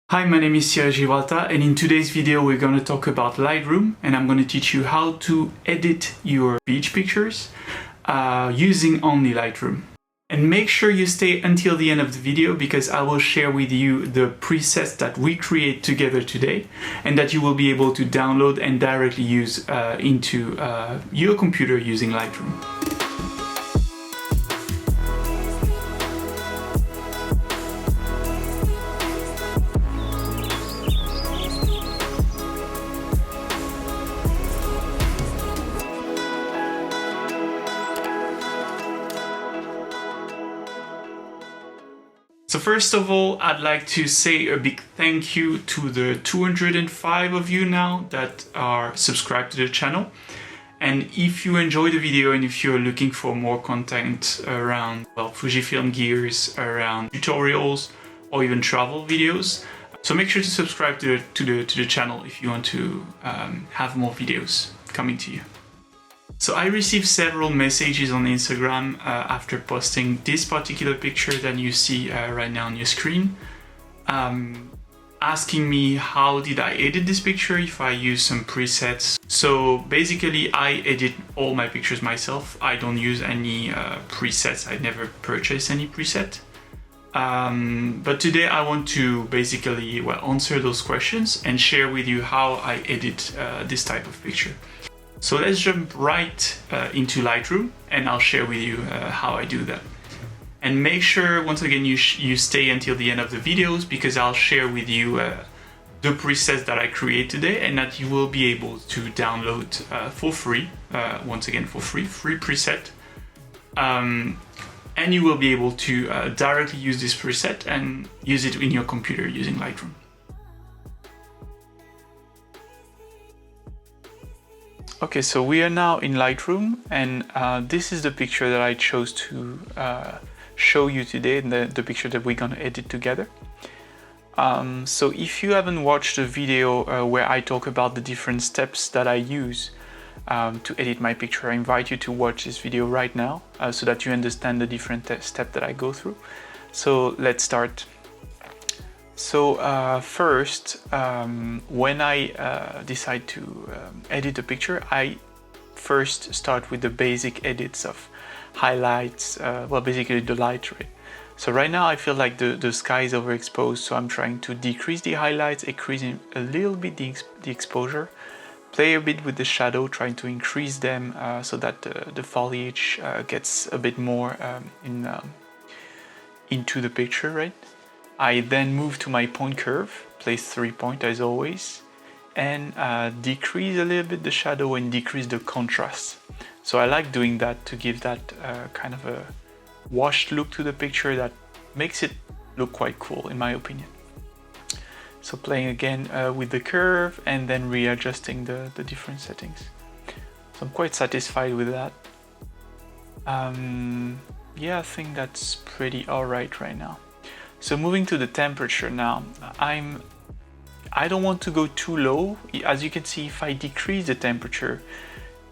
Hi, my name is Sergi Walta, and in today's video we're going to talk about Lightroom, and I'm going to teach you how to edit your beach pictures using only Lightroom. And make sure you stay until the end of the video because I will share with you the presets that we create together today and that you will be able to download and directly use into your computer using Lightroom. So first of all, I'd like to say a big thank you to the 205 of you now that are subscribed to the channel. And if you enjoy the video and if you're looking for more content around, well, Fujifilm gears, around tutorials, or even travel videos, so make sure to subscribe to the channel if you want to have more videos coming to you. So I received several messages on Instagram after posting this particular picture that you see right now on your screen, asking me how did I edit this picture, if I use some presets. So basically I edit all my pictures myself. I don't use any presets. I never purchase any preset. But today I want to basically answer those questions and share with you how I edit this type of picture. So let's jump right into Lightroom and I'll share with you how I do that. And make sure, once again, you stay until the end of the videos because I'll share with you the presets that I create today and that you will be able to download for free, once again for free preset. And you will be able to directly use this preset and use it in your computer using Lightroom. Okay, so we are now in Lightroom and this is the picture that I chose to show you today, and the picture that we're gonna edit together. So if you haven't watched the video where I talk about the different steps that I use to edit my picture, I invite you to watch this video right now so that you understand the different steps that I go through. So let's start. So first, when I decide to edit a picture, I first start with the basic edits of highlights, basically the light rate. So right now I feel like the sky is overexposed, so I'm trying to decrease the highlights, increasing a little bit the exposure, play a bit with the shadow, trying to increase them so that the foliage gets a bit more into the picture, right? I then move to my point curve, place 3 points as always, and decrease a little bit the shadow and decrease the contrast. So I like doing that to give that kind of a washed look to the picture that makes it look quite cool in my opinion. So playing again with the curve and then readjusting the different settings. So I'm quite satisfied with that. Yeah, I think that's pretty alright right now. So moving to the temperature now, I don't want to go too low. As you can see, if I decrease the temperature,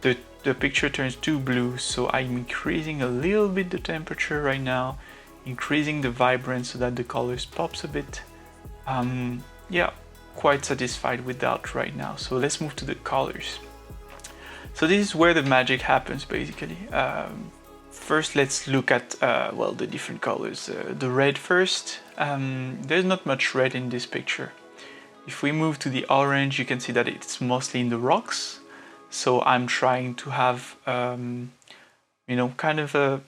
the picture turns too blue. So I'm increasing a little bit the temperature right now, increasing the vibrance so that the colors pops a bit. Yeah, quite satisfied with that right now. So let's move to the colors. So this is where the magic happens basically. First, let's look at the different colors. The red first. There's not much red in this picture. If we move to the orange, you can see that it's mostly in the rocks. So I'm trying to have, kind of a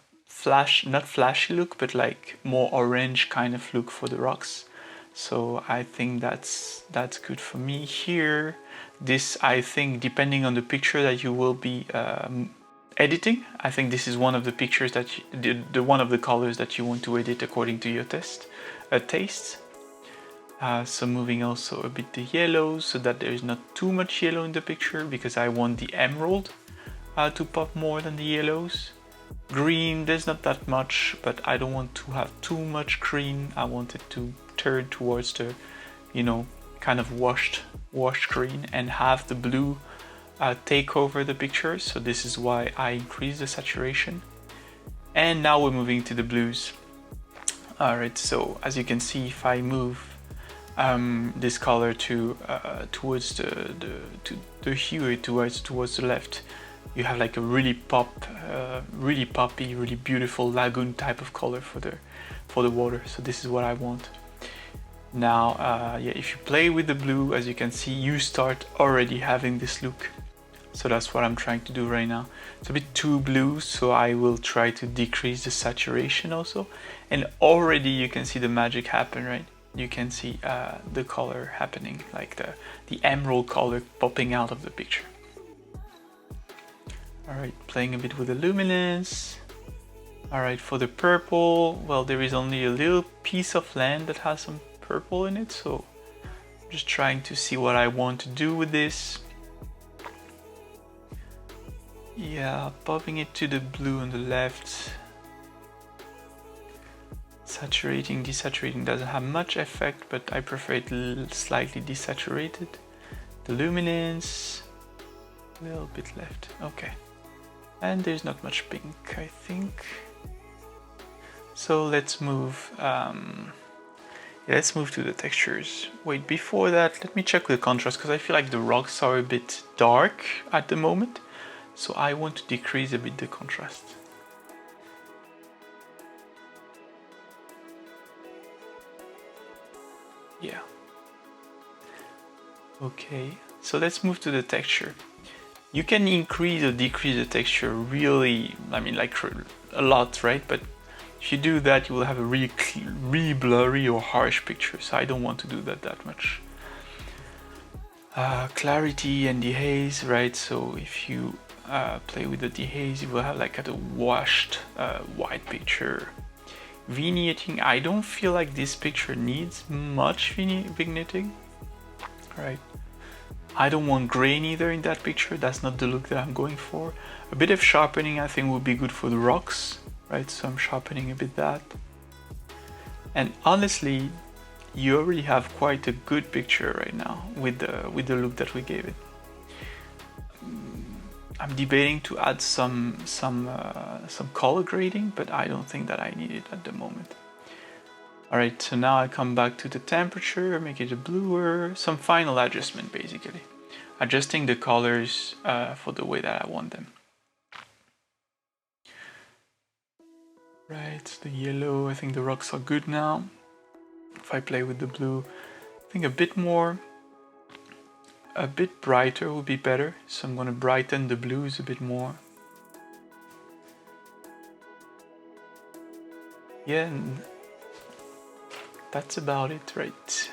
not flashy look, but like more orange kind of look for the rocks. So I think that's good for me here. This, I think, depending on the picture that you will be editing, I think this is one of the pictures that one of the colors that you want to edit according to your taste. So moving also a bit the yellows so that there is not too much yellow in the picture because I want the emerald to pop more than the yellows. Green, there's not that much, but I don't want to have too much green. I want it to turn towards the, kind of washed green and have the blue take over the picture. So this is why I increase the saturation. And now we're moving to the blues. Alright, so as you can see, if I move this color to towards the hue towards the left. You have like a really poppy, really beautiful lagoon type of color for the water. So this is what I want. Now, yeah, if you play with the blue, as you can see, you start already having this look. So that's what I'm trying to do right now. It's a bit too blue, so I will try to decrease the saturation also. And already you can see the magic happen, right? You can see the color happening, like the emerald color popping out of the picture. All right, playing a bit with the luminance. All right, for the purple, well, there is only a little piece of land that has some purple in it, so I'm just trying to see what I want to do with this. Yeah, popping it to the blue on the left. Saturating, desaturating doesn't have much effect, but I prefer it slightly desaturated. The luminance, a little bit left, okay. And there's not much pink, I think. So let's move, let's move to the textures. Wait, before that, let me check the contrast, because I feel like the rocks are a bit dark at the moment. So I want to decrease a bit the contrast. Yeah. Okay, so let's move to the texture. You can increase or decrease the texture really, I mean, like a lot, right? But if you do that, you will have a really blurry or harsh picture. So I don't want to do that much. Clarity and dehaze, right? So if you play with the dehaze, you will have like a washed white picture. Vignetting, I don't feel like this picture needs much vignetting, right? I don't want grain either in that picture. That's not the look that I'm going for. A bit of sharpening I think would be good for the rocks, right? So I'm sharpening a bit that. And honestly, you already have quite a good picture right now with the look that we gave it. I'm debating to add some color grading, but I don't think that I need it at the moment. All right, so now I come back to the temperature, make it a bluer, some final adjustment basically. Adjusting the colors for the way that I want them. Right, the yellow, I think the rocks are good now. If I play with the blue, I think a bit brighter would be better. So I'm going to brighten the blues a bit more. Yeah, and that's about it, right?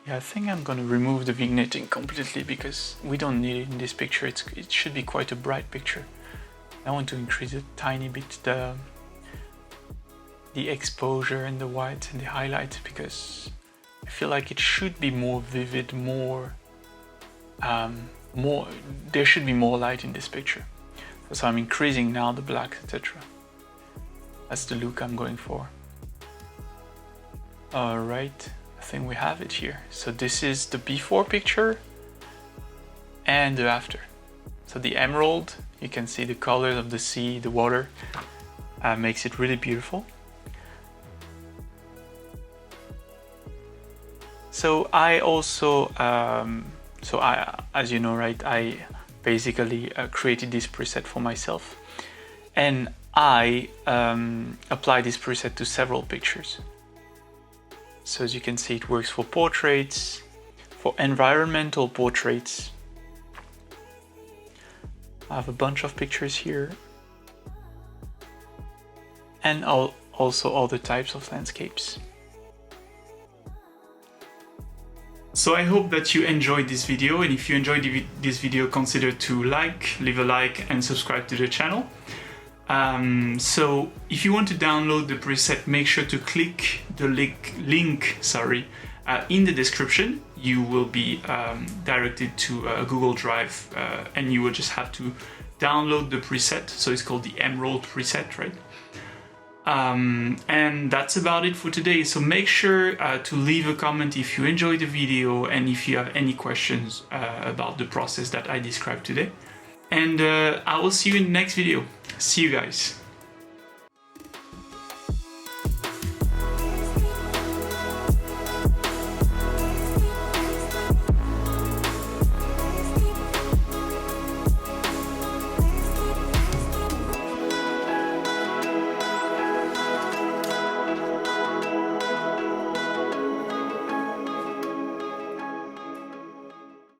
Yeah, I think I'm going to remove the vignetting completely because we don't need it in this picture. It should be quite a bright picture. I want to increase a tiny bit the exposure and the white and the highlight because I feel like it should be more vivid, there should be more light in this picture. So I'm increasing now the black, etc. That's the look I'm going for. All right, I think we have it here. So this is the before picture and the after. So the emerald, you can see the colors of the sea, the water, makes it really beautiful. So I also, as you know, right, I basically created this preset for myself, and I apply this preset to several pictures. So as you can see, it works for portraits, for environmental portraits. I have a bunch of pictures here, and also other types of landscapes. So I hope that you enjoyed this video, and if you enjoyed this video, consider to leave a like and subscribe to the channel. So if you want to download the preset, make sure to click the link in the description. You will be directed to a Google Drive, and you will just have to download the preset. So it's called the Emerald preset, right? And that's about it for today. So make sure to leave a comment if you enjoyed the video and if you have any questions about the process that I described today. And I will see you in the next video. See you guys.